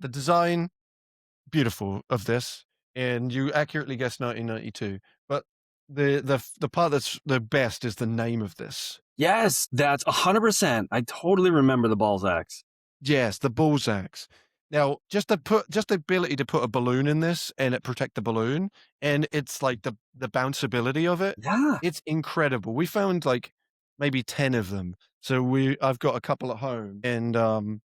the design, beautiful of this, and you accurately guessed 1992. But the part that's the best is the name of this. Yes, that's 100%. I totally remember the Balzacs. Yes, the Balzacs. Now, just the ability to put a balloon in this and it protect the balloon, and it's like the bounceability of it, Yeah, it's incredible. We found like maybe 10 of them. So I've got a couple at home, and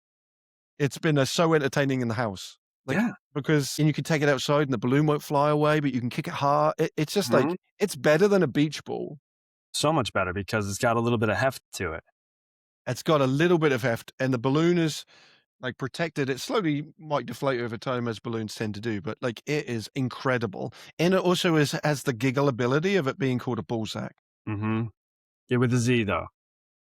it's been so entertaining in the house. Like, yeah. because and you can take it outside and the balloon won't fly away, but you can kick it hard. It's just Mhm. like it's better than a beach ball. So much better because it's got a little bit of heft to it. It's got a little bit of heft, and the balloon is like protected. It slowly might deflate over time as balloons tend to do, but like it is incredible. And it also has the giggle ability of it being called a ballsack Mhm. Yeah, with a Z, though.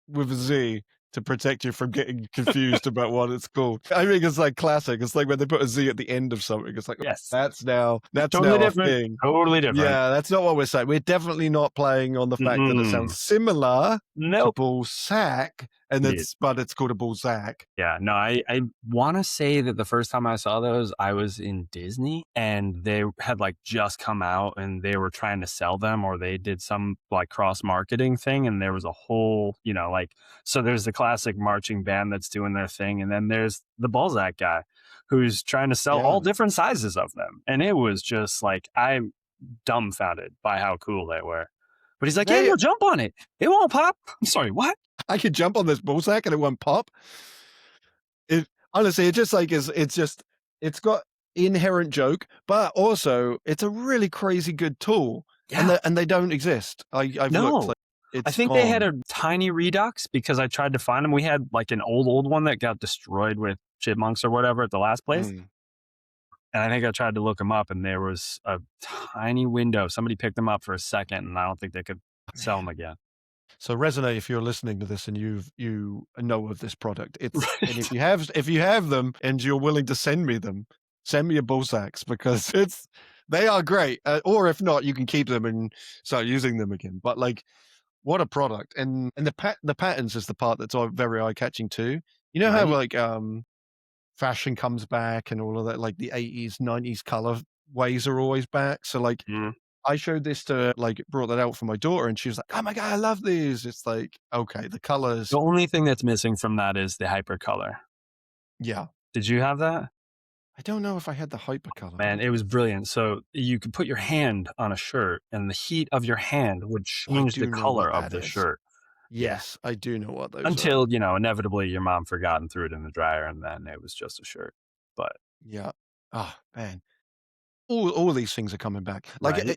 with a Z to protect you from getting confused about what it's called. I think it's like classic. It's like when they put a Z at the end of something. It's like Yes. that's Totally now a different. thing. Totally different. Yeah, that's not what we're saying. We're definitely not playing on the fact that it Mm-mm. sounds similar to Nope. ball sack, and Indeed. it's called a ball sack. Yeah, no, I want to say that the first time I saw those, I was in Disney and they had like just come out and they were trying to sell them or they did some like cross marketing thing. And there was a whole, like, so there's the classic marching band that's doing their thing. And then there's the Balzac guy who's trying to sell all Yeah. different sizes of them. And it was just like, I'm dumbfounded by how cool they were. But he's like, yeah, They you'll jump on it. It won't pop. I'm sorry, what? I could jump on this ball sack and it won't pop. It honestly, it just like it's just it's got inherent joke, but also it's a really crazy good tool, and Yeah. they don't exist. I've looked, No. like, I it's think they had gone. a tiny redux because I tried to find them. We had like an old one that got destroyed with chipmunks or whatever at the last place. Mm. And I think I tried to look them up and there was a tiny window. Somebody picked them up for a second and I don't think they could sell them again. So Resonate, if you're listening to this and you know of this product, it's and Right. if you have them and you're willing to send me them, send me your ball sacks because they are great. Or if not, you can keep them and start using them again. But like, what a product! And the patterns is the part that's very eye catching too. You know how Right. like fashion comes back and all of that, like the 80s, 90s color ways are always back. So like Mhm. I showed this to like brought that out for my daughter and she was like, "Oh my God, I love these." It's like, okay, the The colors. only thing that's missing from that is the hypercolor. Yeah. Did you have that? I don't know if I had the hypercolor. Man, it was brilliant. So you could put your hand on a shirt and the heat of your hand would Oh, I change the do know color what of that the is. shirt. Yeah. Yes, I do know what those are. Until, inevitably your mom forgot and threw it in the dryer and then it was just a shirt. But Yeah. Oh, man. All these things are coming back. Like, right?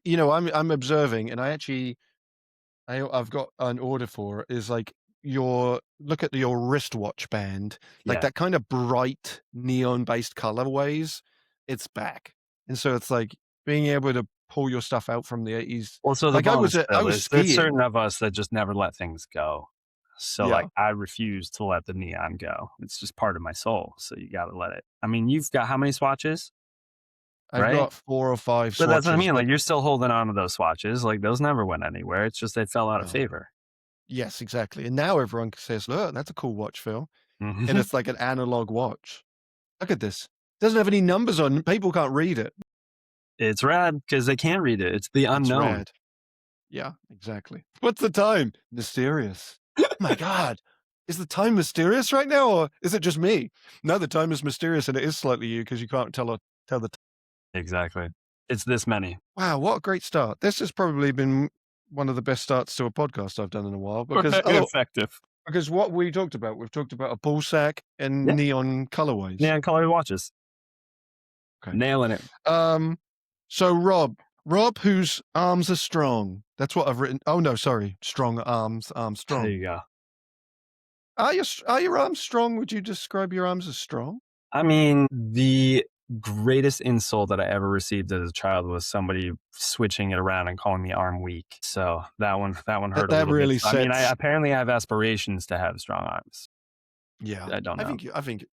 I'm observing and I've got an order for it, is like look at your wristwatch band, like Yeah. that kind of bright neon-based colorways, it's back. And so it's like being able to pull your stuff out from the 80s. Also, the Like bonus, I Phil, was is there's certain skiing. of us that just never let things go. So, like, Yeah. I refuse to let the neon go. It's just part of my soul. So you got to let it. I mean, you've got how many swatches, I've right? got 4 or 5 But that's what I swatches, mean. but Like, you're still holding on to those swatches. Like, those never went anywhere. It's just they fell out of no. favor. Yes, exactly. And now everyone says, "Look, that's a cool watch, Phil." And Mhm. it's like an analog watch. Look at this. Doesn't have any numbers on it. People can't read it. It's rad because they can't read it. It's the It's unknown. rad. Yeah, exactly. What's the time? Mysterious. Oh my God. Is the time mysterious right now, or is it just me? No, the time is mysterious, and it is slightly you because you can't tell the Exactly. It's this many. wow, what a great start. This has probably been one of the best starts to a podcast I've done in a while Very effective. because what we've talked about a ball sack and Yeah. neon colorways. Neon colored watches. Okay. Nailing it. Um, so Rob, whose arms are strong. That's what I've written. Oh no, sorry, strong arms, arms There strong. you go. Are your arms strong? Would you describe your arms as strong? I mean, the greatest insult that I ever received as a child was somebody switching it around and calling me arm weak. So that one hurt a That little bit. really I mean, I sets. apparently have aspirations to have strong arms. Yeah, I don't know. I think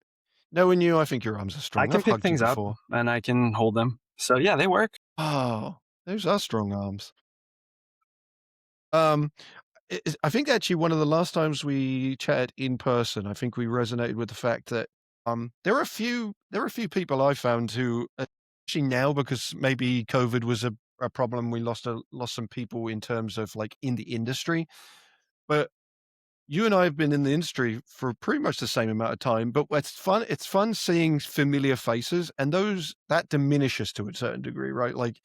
knowing you, I think your arms are I strong. can I've pick hugged you things up before. and I can hold them. So yeah, they work. Oh, those are strong arms. Um, I think actually one of the last times we chatted in person, I think we resonated with the fact that There are a few people I found who, actually now, because maybe COVID was a problem, we lost some people in terms of like in the industry. But you and I have been in the industry for pretty much the same amount of time, but it's fun seeing familiar faces, and those that diminishes to a certain degree, right? Like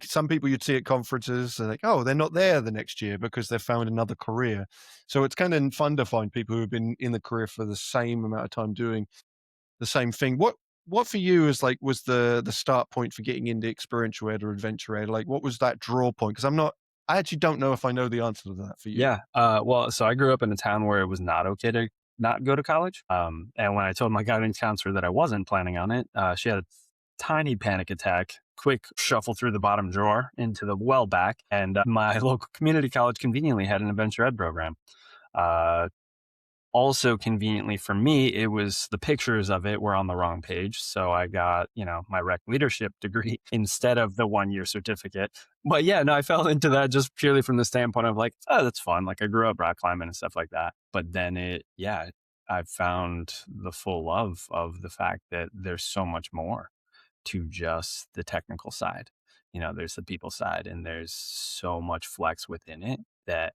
some people you'd see at conferences, they're like, oh, they're not there the next year because they've found another career. So it's kind of fun to find people who have been in the career for the same amount of time doing the same thing. What for you is like was the start point for getting into experiential ed or adventure ed? Like what was that draw point? Because I actually don't know if I know the answer to that for you. Yeah. Well, so I grew up in a town where it was not okay to not go to college. And when I told my guidance counselor that I wasn't planning on it, she had a tiny panic attack, quick shuffle through the bottom drawer into the well back. And my local community college conveniently had an adventure ed program. Uh, Also conveniently for me, it was the pictures of it were on the wrong page. So I got, my rec leadership degree instead of the 1 year certificate. But yeah, no, I fell into that just purely from the standpoint of like, oh, that's fun. Like I grew up rock climbing and stuff like that. But then I found the full love of the fact that there's so much more to just the technical side. There's the people side, and there's so much flex within it that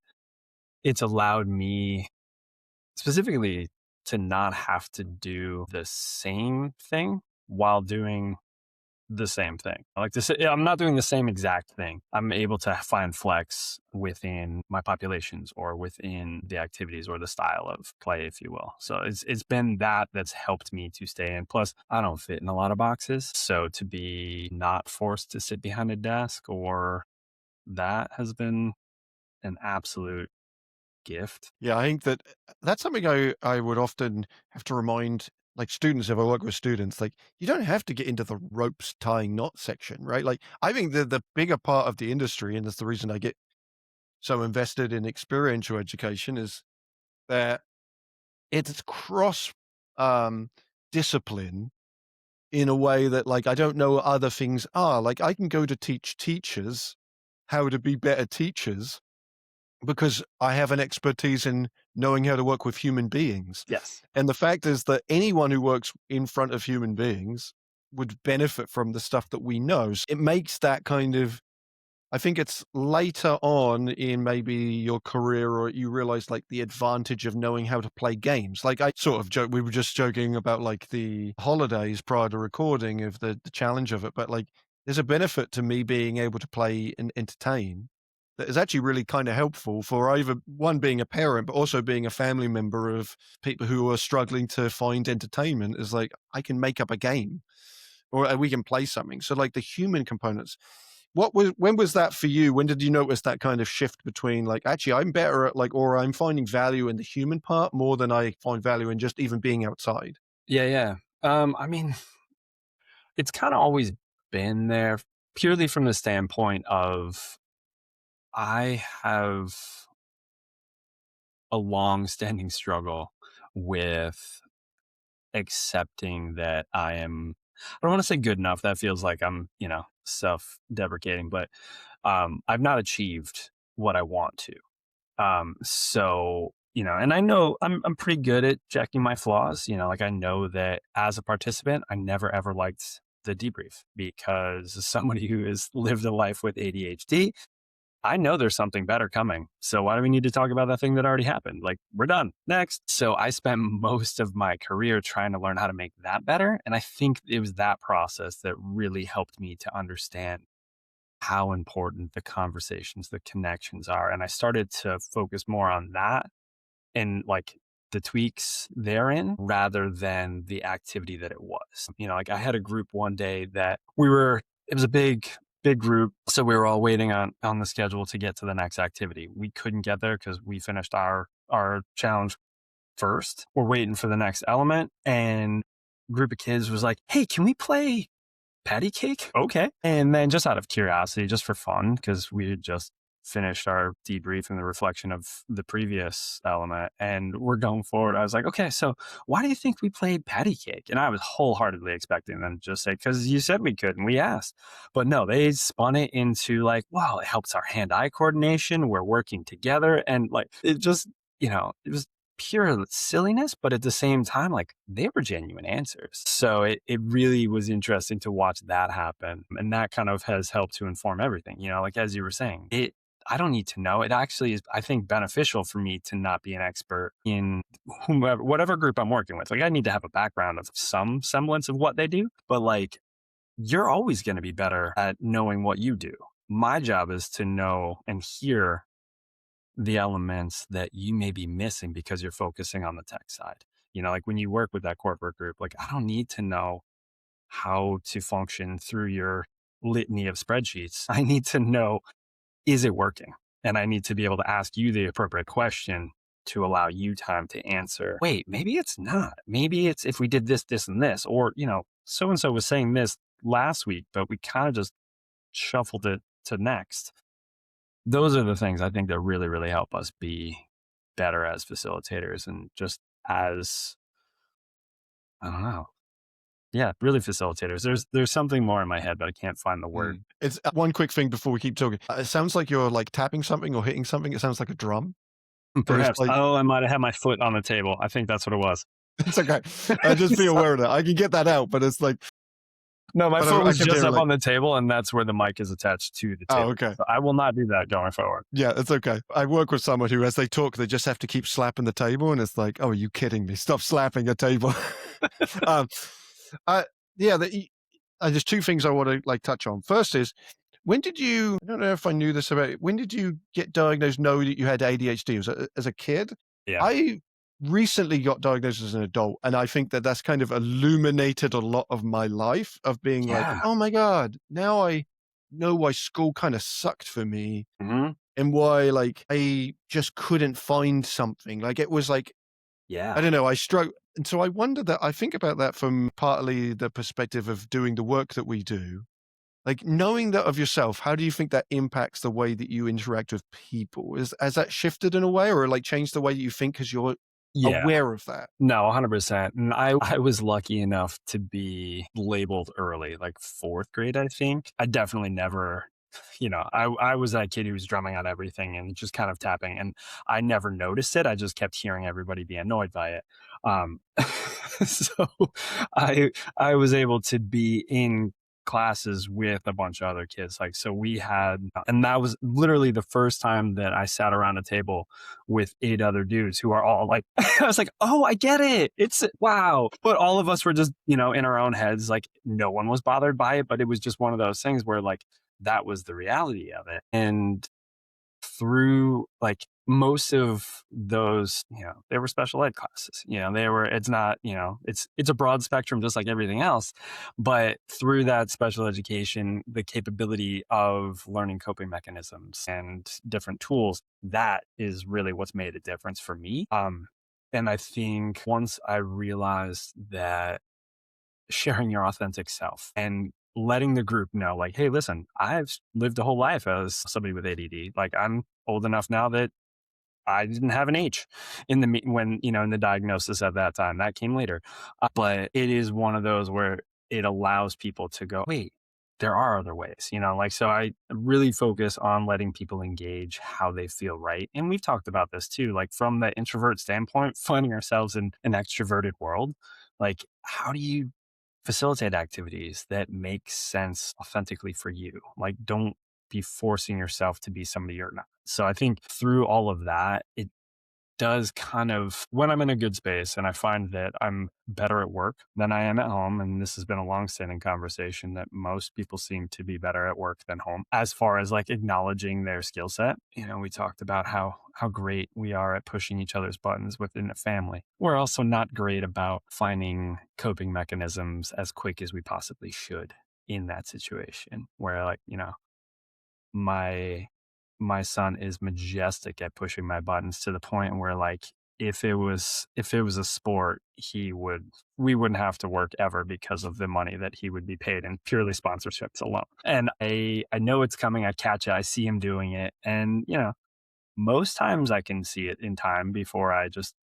it's allowed me specifically to not have to do the same thing while doing the same thing. Like this, I'm not doing the same exact thing. I'm able to find flex within my populations or within the activities or the style of play, if you will. So it's been that's helped me to stay in. Plus, I don't fit in a lot of boxes. So to be not forced to sit behind a desk or that has been an absolute gift. Yeah, I think that's something I would often have to remind like students if I work with students, like you don't have to get into the ropes tying knot section, right? Like I think the bigger part of the industry, and that's the reason I get so invested in experiential education, is that it's cross um discipline in a way that like I don't know other things are. Like I can go to teach teachers how to be better teachers because I have an expertise in knowing how to work with human beings. Yes. And the fact is that anyone who works in front of human beings would benefit from the stuff that we know. It makes that kind of, I think it's later on in maybe your career or you realize like the advantage of knowing how to play games. Like I sort of joke, we were just joking about like the holidays prior to recording of the challenge of it, but like there's a benefit to me being able to play and entertain that is actually really kind of helpful for either one being a parent, but also being a family member of people who are struggling to find entertainment is like, I can make up a game or we can play something. So like the human components, when was that for you? When did you notice that kind of shift between like, actually I'm better at like, or I'm finding value in the human part more than I find value in just even being outside? Yeah, yeah. I mean, it's kind of always been there purely from the standpoint of I have a long-standing struggle with accepting that I don't want to say good enough. That feels like I'm, self-deprecating, but I've not achieved what I want to. And I know I'm pretty good at checking my flaws. Like I know that as a participant, I never ever liked the debrief because as somebody who has lived a life with ADHD, I know there's something better coming. So why do we need to talk about that thing that already happened? Like we're done. Next. So I spent most of my career trying to learn how to make that better. And I think it was that process that really helped me to understand how important the conversations, the connections are. And I started to focus more on that and like the tweaks therein rather than the activity that it was. Like I had a group one day that it was a big group. So we were all waiting on the schedule to get to the next activity. We couldn't get there because we finished our challenge first. We're waiting for the next element. And a group of kids was like, hey, can we play patty cake? Okay. And then just out of curiosity, just for fun, because we had just finished our debrief and the reflection of the previous element and we're going forward. I was like, okay, so why do you think we played patty cake? And I was wholeheartedly expecting them to just say, because you said we could and we asked. But no, they spun it into like, wow, it helps our hand-eye coordination. We're working together. And like, it just, it was pure silliness, but at the same time, like they were genuine answers. So it really was interesting to watch that happen. And that kind of has helped to inform everything, like as you were saying, I don't need to know. It actually is, I think, beneficial for me to not be an expert in whomever, whatever group I'm working with. Like I need to have a background of some semblance of what they do, but like you're always going to be better at knowing what you do. My job is to know and hear the elements that you may be missing because you're focusing on the tech side. Like when you work with that corporate group, like I don't need to know how to function through your litany of spreadsheets. I need to know, is it working? And I need to be able to ask you the appropriate question to allow you time to answer. Wait, maybe it's not. Maybe it's if we did this, this, and this, or, so and so was saying this last week, but we kind of just shuffled it to next. Those are the things I think that really, really help us be better as facilitators and just as, I don't know. Yeah, really facilitators. There's something more in my head, but I can't find the word. It's one quick thing before we keep talking. It sounds like you're like tapping something or hitting something. It sounds like a drum. So it's Perhaps. like, Oh, I might have had my foot on the table. I think that's what it was. it's okay. Just be aware of that. I can get that out, but it's like, No, my but foot I was can just hear up like, on the table, and that's where the mic is attached to the oh, table. okay. So I will not do that going forward. Yeah, it's okay. I work with someone who, as they talk, they just have to keep slapping the table, and it's like, oh, are you kidding me? Stop slapping a table. um, yeah, there's two things I want to like touch on. First is, when did you? I don't know if I knew this about it. When did you get diagnosed? Know that you had ADHD? Was it as a kid? Yeah. I recently got diagnosed as an adult, and I think that that's kind of illuminated a lot of my life of being like, Yeah. oh my god, now I know why school kind of sucked for me Hmm. and why like I just couldn't find something. Like it was like, Yeah. I don't know, I struggle. And so I wonder that I think about that from partly the perspective of doing the work that we do. Like knowing that of yourself, how do you think that impacts the way that you interact with people? Has that shifted in a way or like changed the way that you think because you're Yeah. aware of that? No, 100%. And I was lucky enough to be labeled early, like fourth grade, I think. I definitely never, I was that kid who was drumming on everything and just kind of tapping. And I never noticed it. I just kept hearing everybody be annoyed by it. Um, so I was able to be in classes with a bunch of other kids. Like, so we had, and that was literally the first time that I sat around a table with 8 other dudes who are all like, I was like, oh, I get it. It's wow. But all of us were just, in our own heads, like no one was bothered by it, but it was just one of those things where like that was the reality of it. And through like most of those, they were special ed classes, it's not, it's a broad spectrum, just like everything else. But through that special education, the capability of learning coping mechanisms and different tools, that is really what's made a difference for me. And I think once I realized that sharing your authentic self and letting the group know, like, hey, listen, I've lived a whole life as somebody with ADD. Like, I'm old enough now that I didn't have an H in in the diagnosis at that time. That came later. But it is one of those where it allows people to go, wait, there are other ways, like, so I really focus on letting people engage how they feel right. And we've talked about this too, like from the introvert standpoint, finding ourselves in an extroverted world, like, how do you facilitate activities that make sense authentically for you? Like, don't be forcing yourself to be somebody you're not. So I think through all of that, it does kind of, when I'm in a good space and I find that I'm better at work than I am at home, and this has been a long-standing conversation that most people seem to be better at work than home as far as like acknowledging their skill set. We talked about how great we are at pushing each other's buttons within a family. We're also not great about finding coping mechanisms as quick as we possibly should in that situation where, like, my son is majestic at pushing my buttons to the point where, like, if it was a sport, we wouldn't have to work ever because of the money that he would be paid in purely sponsorships alone. And I know it's coming. I catch it. I see him doing it. And, most times I can see it in time before I just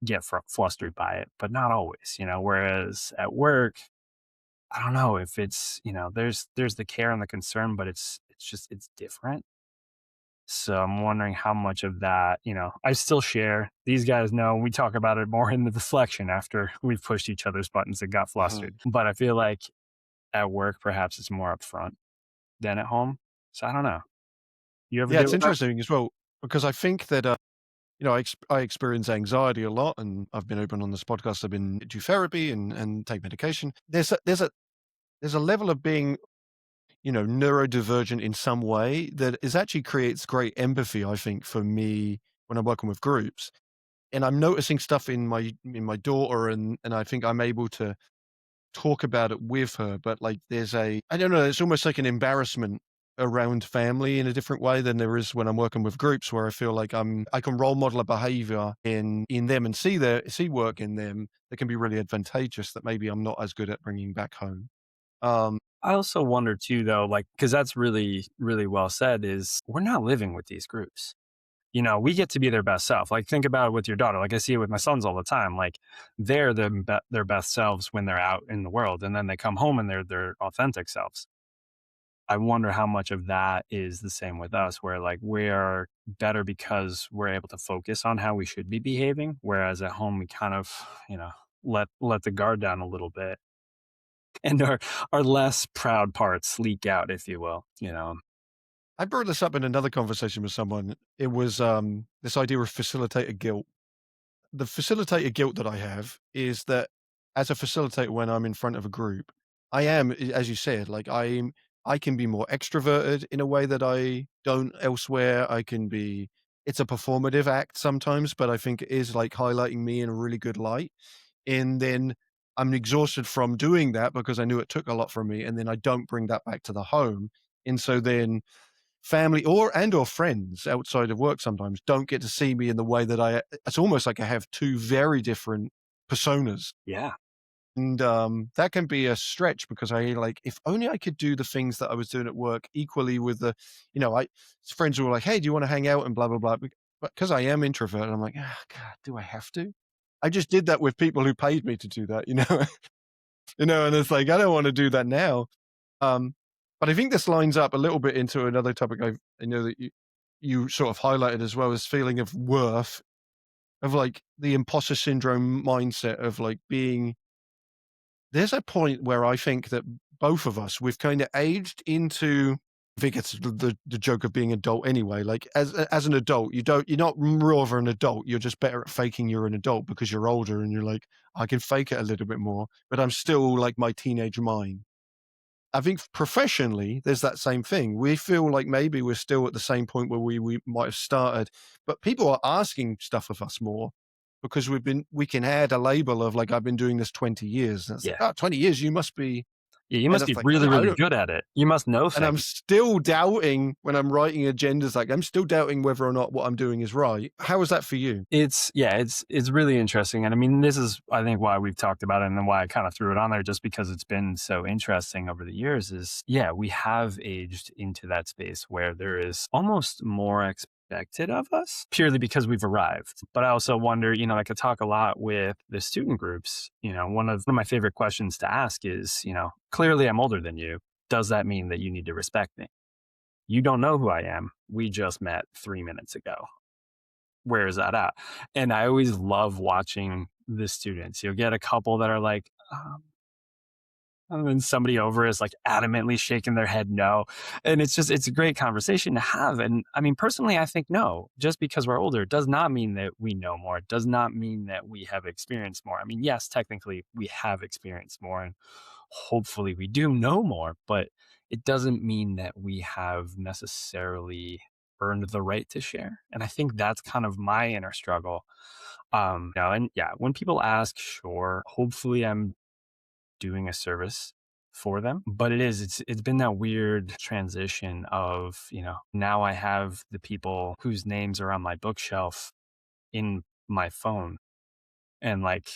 get flustered by it, but not always, whereas at work, I don't know if it's, there's the care and the concern, but it's different. So I'm wondering how much of that, I still share. These guys know we talk about it more in the deflection after we've pushed each other's buttons and got Mhm. flustered. But I feel like at work, perhaps it's more upfront than at home. So I don't know. You ever Yeah, deal it's with that? interesting as well because I think that I experience anxiety a lot, and I've been open on this podcast. I've been do therapy and take medication. There's a level of being neurodivergent in some way that is actually creates great empathy. I think for me when I'm working with groups, and I'm noticing stuff in my daughter, and I think I'm able to talk about it with her, but, like, there's I don't know, it's almost like an embarrassment around family in a different way than there is when I'm working with groups where I feel like I can role model a behavior in them and see work in them that can be really advantageous that maybe I'm not as good at bringing back home. Um, I also wonder too, though, like, because that's really, really well said, is we're not living with these groups. We get to be their best self. Like, think about it with your daughter. Like, I see it with my sons all the time. Like, they're their best selves when they're out in the world, and then they come home and they're their authentic selves. I wonder how much of that is the same with us, where like we're better because we're able to focus on how we should be behaving, whereas at home we kind of, let the guard down a little bit, and our less proud parts leak out, if you will. I brought this up in another conversation with someone. It was, this idea of facilitator guilt. The facilitator guilt that I have is that as a facilitator, when I'm in front of a group, I am, as you said, like I can be more extroverted in a way that I don't elsewhere. It's a performative act sometimes, but I think it is like highlighting me in a really good light. And then I'm exhausted from doing that because I knew it took a lot from me. And then I don't bring that back to the home. And so then family or friends outside of work sometimes don't get to see me in the way that it's almost like I have two very different personas. Yeah. And, that can be a stretch because if only I could do the things that I was doing at work equally with I friends who were like, "Hey, do you wanna hang out?" and blah, blah, blah, but 'cause I am introverted, I'm like, "Ah, God, do I have to?" I just did that with people who paid me to do that, you know? And it's like, I don't wanna do that now. Um, but I think this lines up a little bit into another topic I know that you sort of highlighted as well as feeling of worth, of like the imposter syndrome mindset of like being there's a point where I think that both of us, we've kind of aged into I think it's the joke of being adult anyway. Like as an adult, you're not more of an adult. You're just better at faking you're an adult because you're older and you're like, I can fake it a little bit more, but I'm still like my teenage mind. I think professionally, there's that same thing. We feel like maybe we're still at the same point where we might have started, but people are asking stuff of us more because we can add a label of like, I've been doing this 20 years. And it's like, Yeah. oh, 20 years, you must be. Yeah. You And must be it's like, really, I really don't, good at it. You must know and I'm things. still doubting when I'm writing agendas, like I'm still doubting whether or not what I'm doing is right. How is that for you? It's really interesting. And I mean, this is, I think, why we've talked about it and then why I kind of threw it on there, just because it's been so interesting over the years is, yeah, we have aged into that space where there is almost more expected of us purely because we've arrived. But I also wonder, I could talk a lot with the student groups. One of my favorite questions to ask is, clearly I'm older than you. Does that mean that you need to respect me? You don't know who I am. We just met 3 minutes ago. Where is that at? And I always love watching the students. You'll get a couple that are like, and then somebody over is like adamantly shaking their head no. And it's a great conversation to have. And I mean, personally, I think no, just because we're older does not mean that we know more. It does not mean that we have experienced more. I mean, yes, technically we have experienced more and hopefully we do know more, but it doesn't mean that we have necessarily earned the right to share. And I think that's kind of my inner struggle. And yeah, when people ask, sure, hopefully I'm doing a service for them, but it's been that weird transition of, now I have the people whose names are on my bookshelf in my phone and like,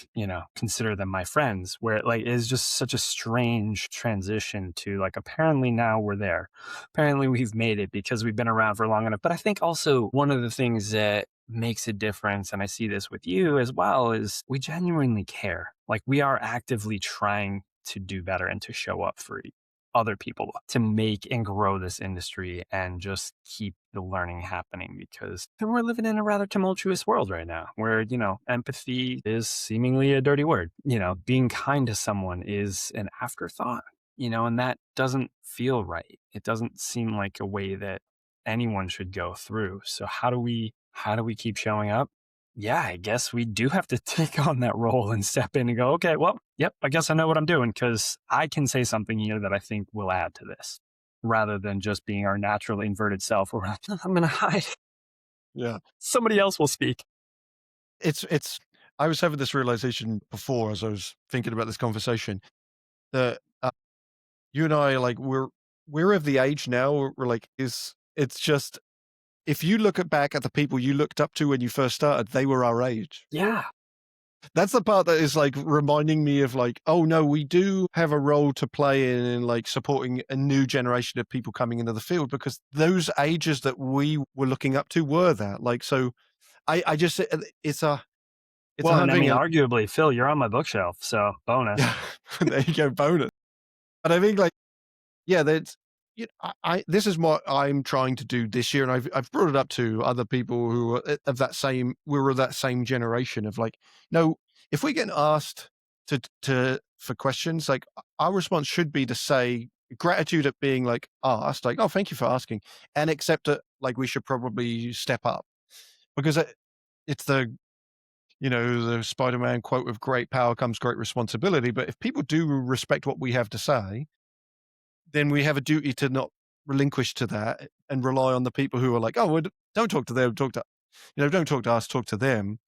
consider them my friends, where it like is just such a strange transition to like, apparently now we're there. Apparently we've made it because we've been around for long enough. But I think also one of the things that makes a difference, and I see this with you as well, is we genuinely care. Like we are actively trying to do better and to show up for other people to make and grow this industry and just keep the learning happening because we're living in a rather tumultuous world right now where, empathy is seemingly a dirty word. Being kind to someone is an afterthought, and that doesn't feel right. It doesn't seem like a way that anyone should go through. So how do we keep showing up? Yeah, I guess we do have to take on that role and step in and go, okay, well, yep, I guess I know what I'm doing because I can say something here that I think will add to this rather than just being our natural inverted self where I'm going to hide. Yeah. Somebody else will speak. It's I was having this realization before as I was thinking about this conversation that, you and I, like, we're of the age now where we're like, is it's just if you look back at the people you looked up to when you first started, they were our age. Yeah. That's the part that is, like, reminding me of, like, "Oh, no, we do have a role to play in, like, supporting a new generation of people coming into the field," because those ages that we were looking up to were that. Like, so I just it's a Well, and hard I thing, mean, and arguably, Phil, you're on my bookshelf. So bonus. yeah, there you go, bonus. But I think, like, yeah, that's I this is what I'm trying to do this year, and I've brought it up to other people who are of that same we were that same generation of, like, no, if we get asked to for questions, like, our response should be to say gratitude at being, like, asked, like, "Oh, thank you for asking," and accept it, like, we should probably step up because it's the Spider-Man quote of "Great power comes great responsibility," but if people do respect what we have to say, then we have a duty to not relinquish to that and rely on the people who are like, "Oh, well, don't talk to them, don't talk to us, talk to them."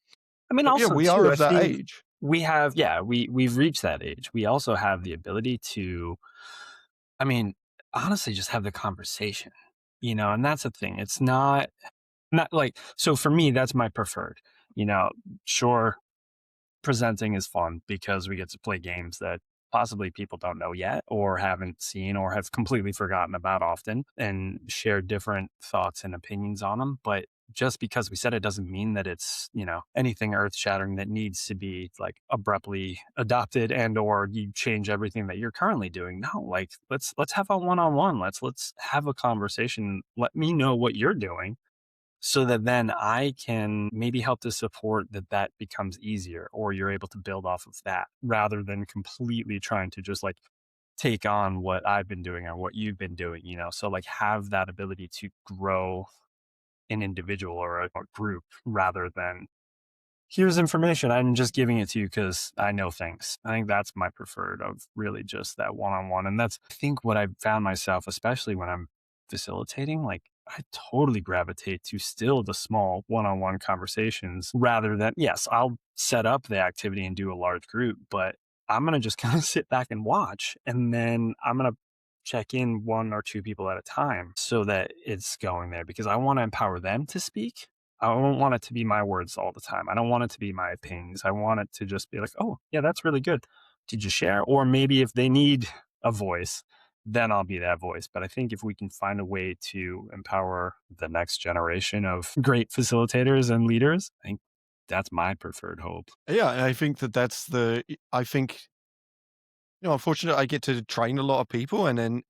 I mean, But yeah, also, we are too, I of that think age. we've reached that age. We also have the ability to, I mean, honestly, just have the conversation, and that's the thing. It's not like, so for me, that's my preferred, you know, sure, presenting is fun because we get to play games that possibly people don't know yet or haven't seen or have completely forgotten about often and share different thoughts and opinions on them. But just because we said it doesn't mean that it's, anything earth shattering that needs to be like abruptly adopted and or you change everything that you're currently doing. No, like let's have a one-on-one. Let's have a conversation. Let me know what you're doing so that then I can maybe help to support that becomes easier or you're able to build off of that rather than completely trying to just like take on what I've been doing or what you've been doing, so like have that ability to grow an individual or a group rather than here's information. I'm just giving it to you because I know things. I think that's my preferred of really just that one on one. And that's, I think, what I've found myself, especially when I'm facilitating. Like, I totally gravitate to still the small one on one conversations rather than, yes, I'll set up the activity and do a large group, but I'm going to just kind of sit back and watch. And then I'm going to check in one or two people at a time so that it's going there because I want to empower them to speak. I don't want it to be my words all the time. I don't want it to be my opinions. I want it to just be like, oh, yeah, that's really good. Did you share? Or maybe if they need a voice, then I'll be that voice. But I think if we can find a way to empower the next generation of great facilitators and leaders, I think that's my preferred hope. Yeah, and I think I think, unfortunately, I get to train a lot of people, and then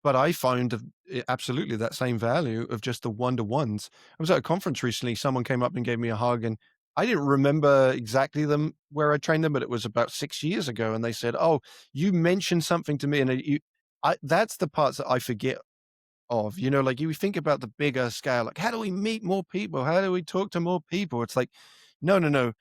but I found absolutely that same value of just the one-to-ones. I was at a conference recently, someone came up and gave me a hug, and I didn't remember exactly them where I trained them, but it was about 6 years ago, and they said, "Oh, you mentioned something to me," and that's the parts that I forget of, like, you think about the bigger scale, like, how do we meet more people? How do we talk to more people? It's like, no, no, no,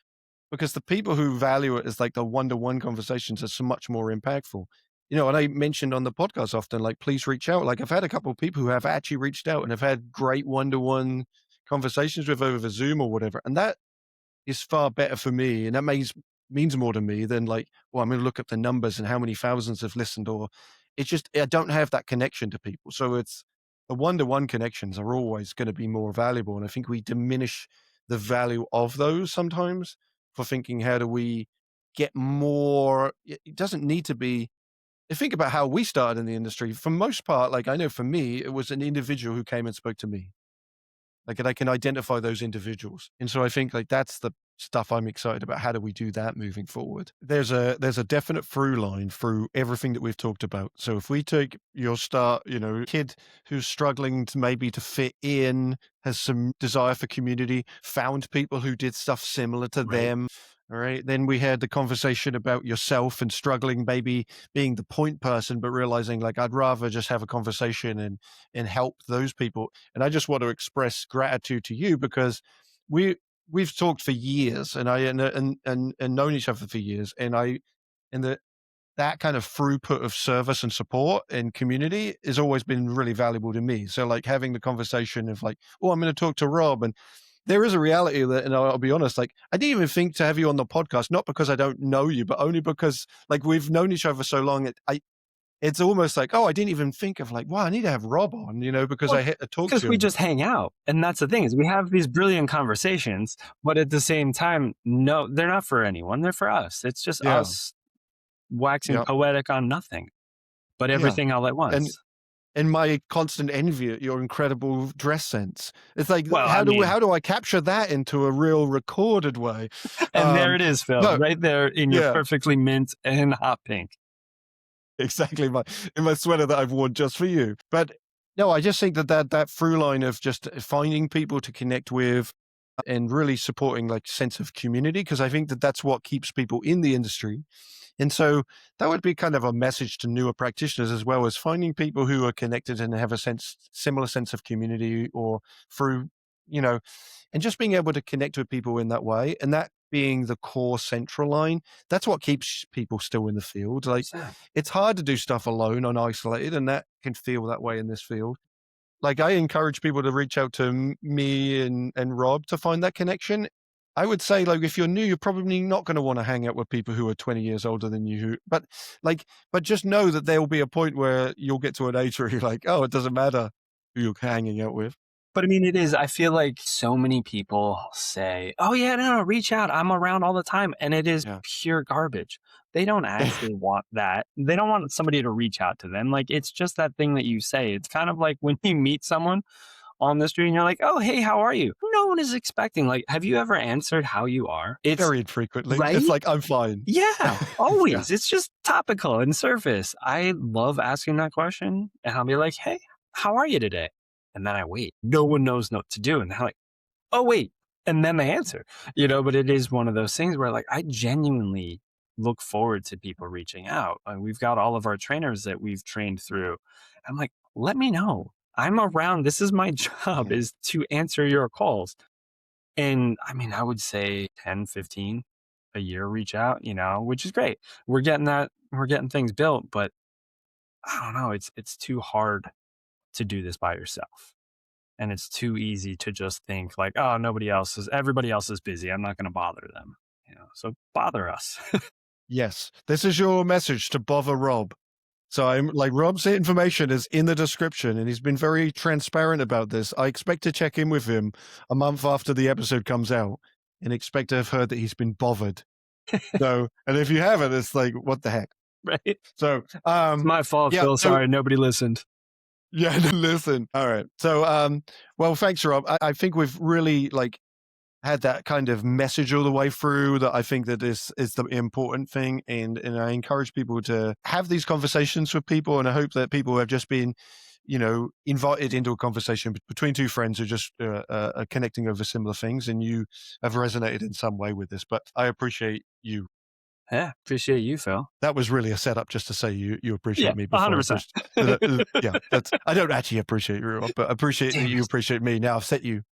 because the people who value it as, like, the one-to-one conversations are so much more impactful. And I mentioned on the podcast often, like, please reach out. Like, I've had a couple of people who have actually reached out and have had great one-to-one conversations with over Zoom or whatever, and that is far better for me, and that means more to me than, like, well, I'm gonna look up the numbers and how many thousands have listened, or it's just I don't have that connection to people. So it's the one-to-one connections are always gonna be more valuable, and I think we diminish the value of those sometimes for thinking, how do we get more? It doesn't need to be. Think about how we started in the industry. For most part, like, I know for me, it was an individual who came and spoke to me. Like, and I can identify those individuals. And so I think like that's the stuff I'm excited about. How do we do that moving forward? There's a definite through line through everything that we've talked about. So if we take your start, kid who's struggling to maybe to fit in, has some desire for community, found people who did stuff similar to Right. them. All right. Then we had the conversation about yourself and struggling, maybe being the point person, but realizing like I'd rather just have a conversation and help those people. And I just want to express gratitude to you because we we've talked for years, and I and known each other for years, and that kind of throughput of service and support and community has always been really valuable to me. So like having the conversation of like, oh, I'm going to talk to Rob, and there is a reality that, and I'll be honest, like I didn't even think to have you on the podcast, not because I don't know you, but only because like we've known each other so long. It's almost like, oh, I didn't even think of like, wow, I need to have Rob on, because Well, I hit to talk because to we him. just hang out. And that's the thing is we have these brilliant conversations, but at the same time, no, they're not for anyone. They're for us. It's just Yeah, us waxing yeah, poetic on nothing, but yeah. everything all at And once. and my constant envy at your incredible dress sense. It's like, Well, I how mean, do I capture that into a real recorded way? and there it is, Phil, No, right there in your yeah, perfectly mint and hot pink. exactly. In my sweater that I've worn just for you. But no, I just think that through line of just finding people to connect with and really supporting like sense of community, because I think that that's what keeps people in the industry. And so that would be kind of a message to newer practitioners as well, as finding people who are connected and have a similar sense of community, or through, you know, and just being able to connect with people in that way. And that being the core central line, that's what keeps people still in the field. Like 100%. it's hard to do stuff alone and isolated, and that can feel that way in this field. Like I encourage people to reach out to me and Rob to find that connection. I would say like if you're new, you're probably not going to want to hang out with people who are 20 years older than you. But just know that there will be a point where you'll get to an age where you're like, oh, it doesn't matter who you're hanging out with. But I mean, it is. I feel like so many people say, "Oh yeah, no, reach out. I'm around all the time," and it is Yeah. pure garbage. They don't actually want that. They don't want somebody to reach out to them. Like it's just that thing that you say. It's kind of like when you meet someone on the street and you're like, "Oh, hey, how are you?" No one is expecting. Like, have you ever answered how you are? It's Very infrequently. It's right. like, I'm fine. Yeah, Yeah. always. It's just topical and surface. I love asking that question, and I'll be like, "Hey, how are you today?" And then I wait. No one knows what to do, and they're like, "Oh, wait," and then they answer. But it is one of those things where, like, I genuinely look forward to people reaching out. We've got all of our trainers that we've trained through. I'm like, let me know. I'm around. This is my job Yeah. is to answer your calls. And I mean, I would say 10, 15 a year reach out, which is great. We're getting things built, but I don't know, it's too hard to do this by yourself. And it's too easy to just think like, oh, everybody else is busy. I'm not going to bother them. So bother us. Yes. This is your message to bother Rob. So I'm like, Rob's information is in the description, and he's been very transparent about this. I expect to check in with him a month after the episode comes out and expect to have heard that he's been bothered. So, and if you haven't, it's like, what the heck? Right? It's So, my fault, yeah. Phil. So, Sorry, nobody listened. yeah, listen. All right. So, well, thanks, Rob. I think we've really like had that kind of message all the way through, that I think that is the important thing. And I encourage people to have these conversations with people. And I hope that people have just been, invited into a conversation between two friends who just are connecting over similar things, and you have resonated in some way with this. But I appreciate you. Yeah, appreciate you, Phil. That was really a setup just to say you Yeah, appreciate me before I 100%. appreciate. Yeah, that's, I don't actually appreciate you, Rob, but I appreciate that Damn you it. appreciate me. Now I've set you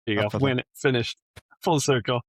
Here you up go. for that. Win it. Finished. Full circle.